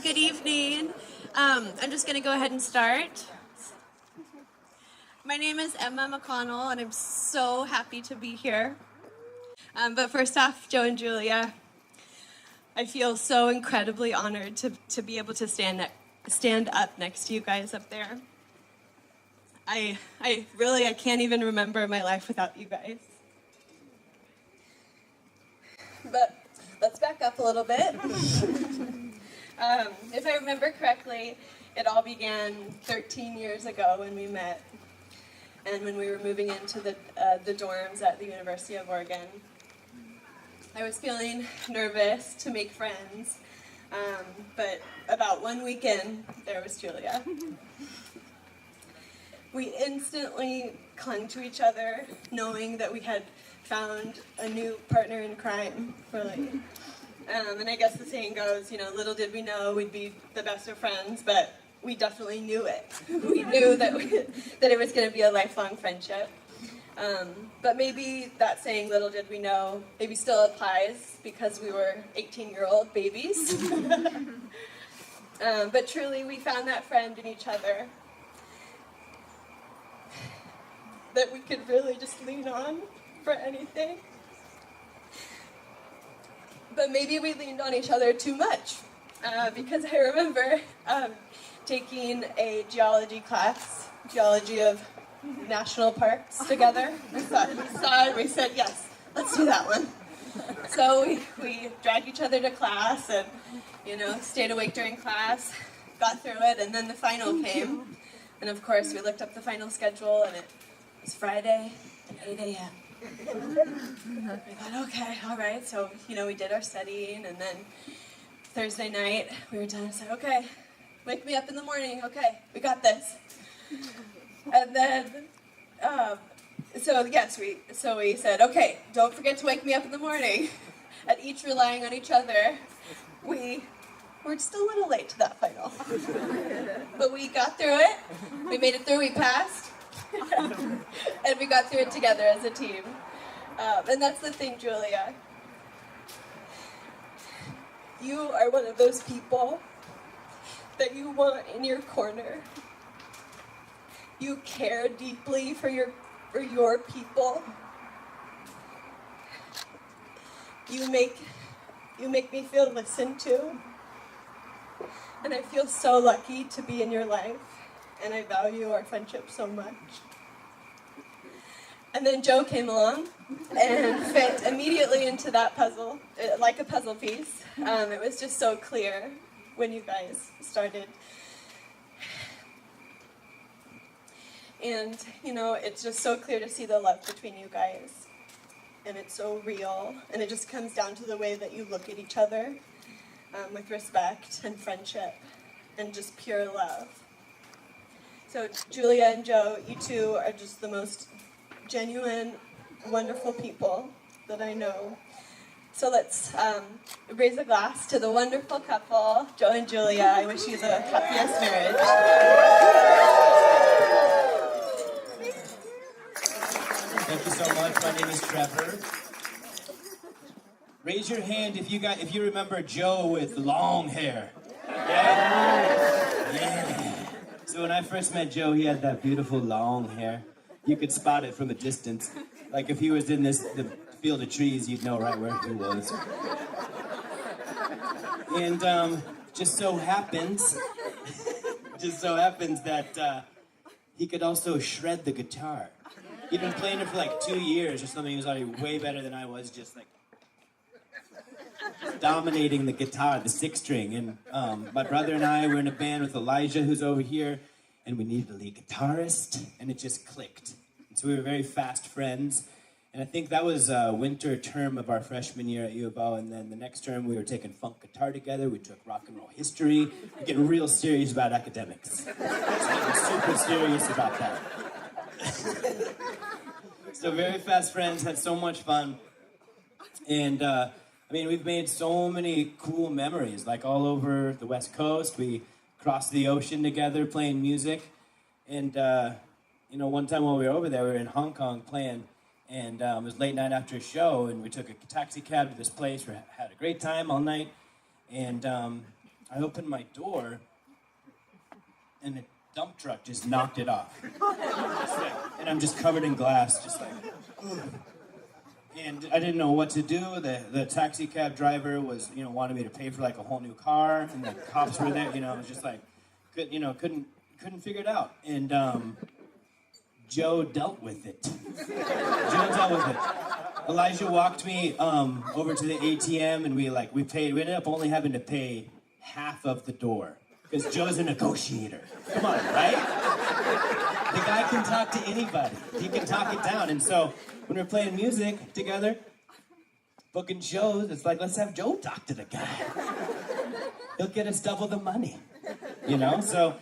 good evening. I'm just going to go ahead and start. My name is Emma McConnell, and I'm so happy to be here. But first off, Joe and Julia, I feel so incredibly honored to be able to stand up next to you guys up there. I can't even remember my life without you guys. But let's back up a little bit. If I remember correctly, it all began 13 years ago when we met and when we were moving into the dorms at the University of Oregon. I was feeling nervous to make friends, but about 1 week in, there was Julia. We instantly clung to each other, knowing that we had found a new partner in crime, really. And I guess the saying goes, little did we know we'd be the best of friends, but we definitely knew it. We knew that it was going to be a lifelong friendship. But maybe that saying, little did we know, maybe still applies because we were 18-year-old babies. But truly, we found that friend in each other that we could really just lean on for anything. But maybe we leaned on each other too much, because I remember taking a geology class, geology of national parks together. We saw it, we said, yes, let's do that one. So we dragged each other to class and, stayed awake during class, got through it, and then the final came. And of course, we looked up the final schedule, and it was Friday at 8 a.m. We thought, okay, all right. So, we did our studying, and then Thursday night, we were done. I said, okay, wake me up in the morning. Okay, we got this. And then, we said, okay, don't forget to wake me up in the morning. And each relying on each other, we were just a little late to that final. But we got through it. We made it through. We passed. And we got through it together as a team. And that's the thing, Julia. You are one of those people that you want in your corner. You care deeply for your people. You make me feel listened to. And I feel so lucky to be in your life. And I value our friendship so much. And then Joe came along and fit immediately into that puzzle, like a puzzle piece. It was just so clear when you guys started. And, it's just so clear to see the love between you guys. And it's so real. And it just comes down to the way that you look at each other with respect and friendship and just pure love. So Julia and Joe, you two are just the most genuine, wonderful people that I know. So let's raise a glass to the wonderful couple, Joe and Julia. I wish you the happiest marriage. Thank you so much. My name is Trevor. Raise your hand if you remember Joe with long hair. Yeah. So when I first met Joe, he had that beautiful long hair. You could spot it from a distance. Like if he was in the field of trees, you'd know right where he was. And just so happens that he could also shred the guitar. He'd been playing it for like 2 years or something. He was already way better than I was, just like dominating the guitar, the six string. And my brother and I were in a band with Elijah, who's over here, and we needed a lead guitarist, and it just clicked. And so we were very fast friends. And I think that was winter term of our freshman year at U of O, and then the next term we were taking funk guitar together, we took rock and roll history, we're getting real serious about academics. Super serious about that. So very fast friends, had so much fun. And we've made so many cool memories, like all over the West Coast. We crossed the ocean together playing music. And, one time while we were over there, we were in Hong Kong playing. And it was late night after a show, and we took a taxi cab to this place. We had a great time all night. And I opened my door, and a dump truck just knocked it off. And I'm just covered in glass, just like, ugh. And I didn't know what to do. The taxi cab driver was, wanted me to pay for like a whole new car, and the cops were there. I was just like, couldn't figure it out. And Joe dealt with it. Joe dealt with it. Elijah walked me over to the ATM, and we paid. We ended up only having to pay half of the door because Joe's a negotiator. Come on, right? The guy can talk to anybody. He can talk it down. And so when we're playing music together, booking shows, it's like, let's have Joe talk to the guy. He'll get us double the money. So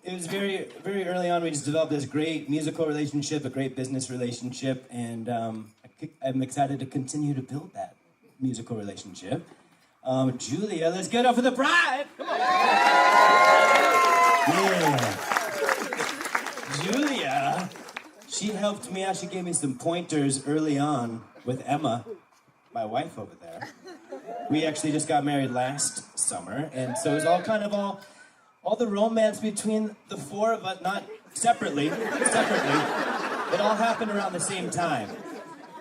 it was very, very early on. We just developed this great musical relationship, a great business relationship, and I'm excited to continue to build that musical relationship. Julia, let's get up for the bride. Come on. Yeah. Julia, she helped me out. She gave me some pointers early on with Emma, my wife over there. We actually just got married last summer, and so it was all the romance between the four of us, not separately. It all happened around the same time.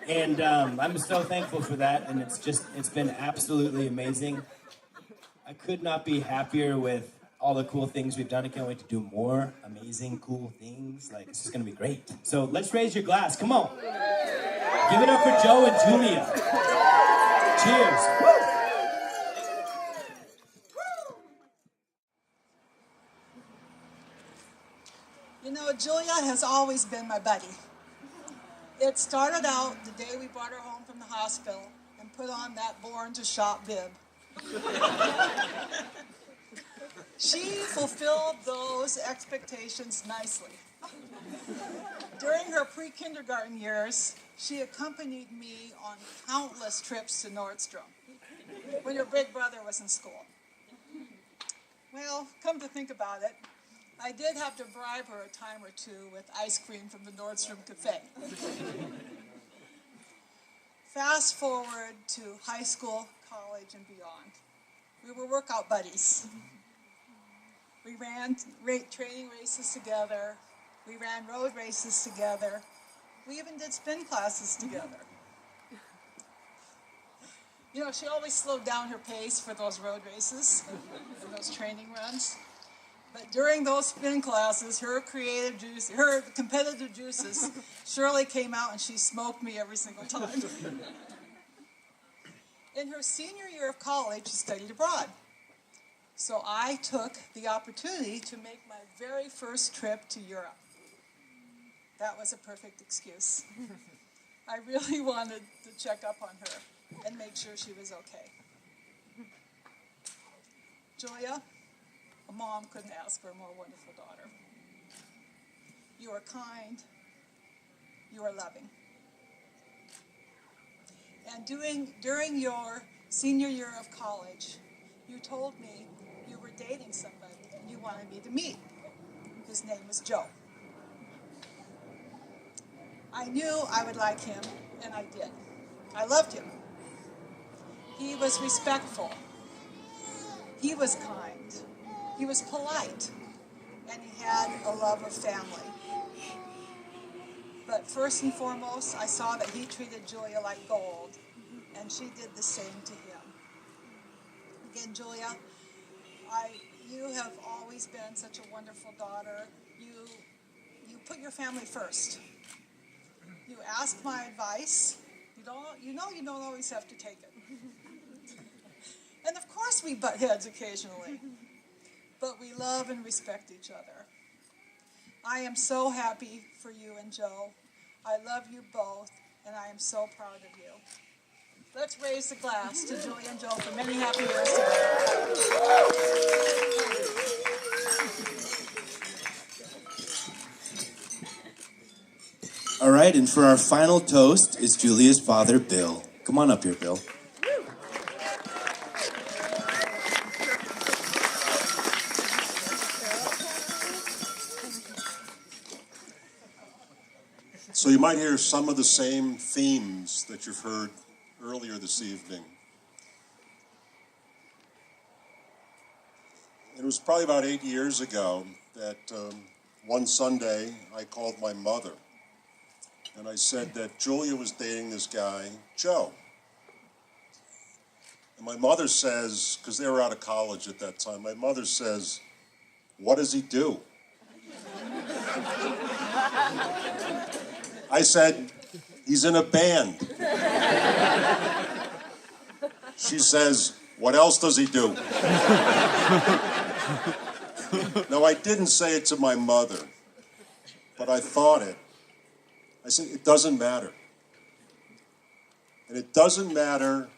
And I'm so thankful for that, and it's been absolutely amazing. I could not be happier with all the cool things we've done. I can't wait to do more amazing, cool things. This is gonna be great. So let's raise your glass, come on. Give it up for Joe and Julia. Cheers. Julia has always been my buddy. It started out the day we brought her home from the hospital and put on that Born to Shop bib. She fulfilled those expectations nicely. During her pre-kindergarten years, she accompanied me on countless trips to Nordstrom when her big brother was in school. Well, come to think about it, I did have to bribe her a time or two with ice cream from the Nordstrom Cafe. Fast forward to high school, college, and beyond. We were workout buddies. We ran training races together. We ran road races together. We even did spin classes together. She always slowed down her pace for those road races and those training runs. But during those spin classes, her competitive juices surely came out, and she smoked me every single time. In her senior year of college, she studied abroad. So I took the opportunity to make my very first trip to Europe. That was a perfect excuse. I really wanted to check up on her and make sure she was okay. Julia, a mom couldn't ask for a more wonderful daughter. You are kind. You are loving. And during your senior year of college, you told me you were dating somebody and you wanted me to meet. His name was Joe. I knew I would like him, and I did. I loved him. He was respectful. He was kind. He was polite. And he had a love of family. But first and foremost, I saw that he treated Julia like gold, and she did the same to him. Again, Julia, you have always been such a wonderful daughter. You put your family first. You ask my advice. You don't always have to take it. And of course we butt heads occasionally, but we love and respect each other. I am so happy for you and Joe. I love you both, and I am so proud of you. Let's raise the glass to Julia and Joe for many happy years together. All right, and for our final toast is Julia's father, Bill. Come on up here, Bill. So you might hear some of the same themes that you've heard earlier this evening. It was probably about 8 years ago that one Sunday I called my mother and I said that Julia was dating this guy, Joe. And my mother says, because they were out of college at that time, my mother says, "What does he do?" I said, "He's in a band." She says, "What else does he do?" No, I didn't say it to my mother, but I thought it. I said, it doesn't matter. And it doesn't matter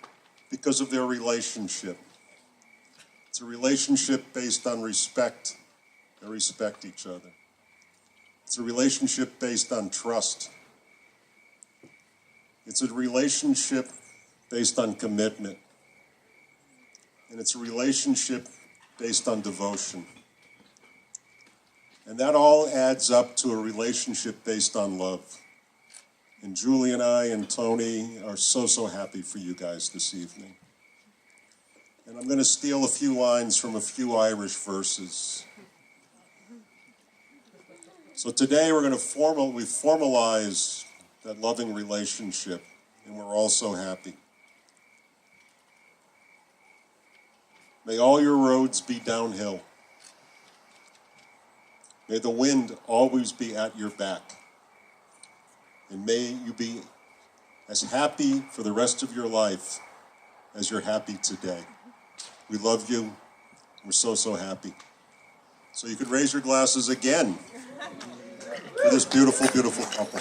because of their relationship. It's a relationship based on respect. They respect each other. It's a relationship based on trust. It's a relationship based on commitment. And it's a relationship based on devotion. And that all adds up to a relationship based on love. And Julie and I and Tony are so happy for you guys this evening. And I'm going to steal a few lines from a few Irish verses. So today we're going to formalize that loving relationship, and we're all so happy. May all your roads be downhill. May the wind always be at your back. And may you be as happy for the rest of your life as you're happy today. We love you. We're so happy. So you could raise your glasses again for this beautiful, beautiful couple.